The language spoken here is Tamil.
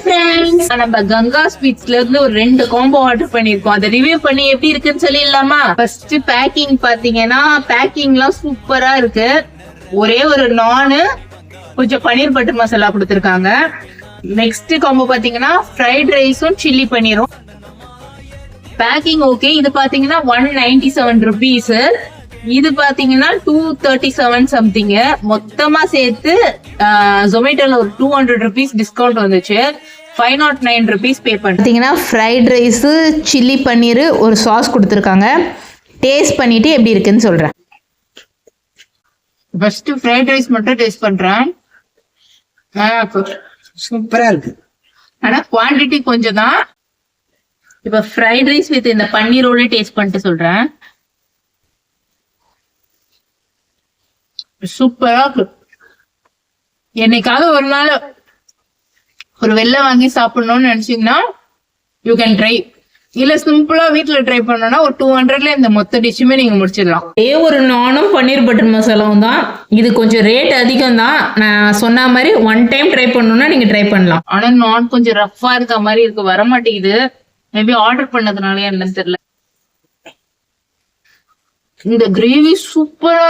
ஃப்ரெண்ட்ஸ், நம்ம கங்கா ஸ்வீட்ஸ்ல இருந்து ஒரு 2 காம்போ ஆர்டர் பண்ணிருக்கோம். அதை ரிவ்யூ பண்ணி எப்படி இருக்குன்னு சொல்லிடலாமா? ஃபர்ஸ்ட் பேக்கிங் பாத்தீங்கன்னா பேக்கிங்லாம் சூப்பரா இருக்கு. ஒரே ஒரு நானு கொஞ்சம் பன்னீர் பட்டர் மசாலா கொடுத்துருக்காங்க. நெக்ஸ்ட் காம்போ பாத்தீங்கன்னா ஃப்ரைட் ரைஸும் சில்லி பன்னீரும். Packing okay. இது பாத்தீங்கன்னா 197 rupees. இது பாத்தீங்கன்னா 237 சம்திங். மொத்தமா சேர்த்து ஜொமேட்டோல ஒரு 200 rupees டிஸ்கவுண்ட் வந்துச்சு. 509 rupees பே பண்ணீங்கன்னா ஃப்ரைட் ரைஸ், சில்லி பன்னீர், ஒரு சாஸ் கொடுத்துருக்காங்க. டேஸ்ட் பண்ணிட்டு எப்படி இருக்குன்னு சொல்றேன். ஃபர்ஸ்ட் ஃப்ரைட் ரைஸ் மட்டும் டேஸ்ட் பண்றேன். சூப்பரா இருக்கு. ஆனா குவான்டிட்டி கொஞ்சம் தான். இப்ப ஃப்ரைட் ரைஸ் வித் இந்த பன்னீரோட டேஸ்ட் பண்ணிட்டு சொல்றேன். சூப்பரா இருக்கு. என்னைக்காவது ஒரு நாள் ஒரு வெளில வாங்கி சாப்பிடணும்னு நினைச்சீங்கன்னா யூ கேன் ட்ரை. இல்ல சிம்பிளா வீட்டுல ட்ரை பண்ணோம்னா ஒரு 200ல இந்த மொத்த டிஷ்ஷுமே நீங்க முடிச்சிடலாம். ஒரு நானும் பன்னீர் பட்டர் மசாலாவும் தான். இது கொஞ்சம் ரேட் அதிகம் தான். நான் சொன்ன மாதிரி 1 டைம் ட்ரை பண்ணணும்னா நீங்க ட்ரை பண்ணலாம். ஆனா நான் கொஞ்சம் ரஃபா இருக்க மாதிரி இருக்கு, வர மாட்டேங்குது. மேபி ஆர்டர் பண்ணதுனால என்னன்னு தெரியல. இந்த கிரேவி சூப்பரா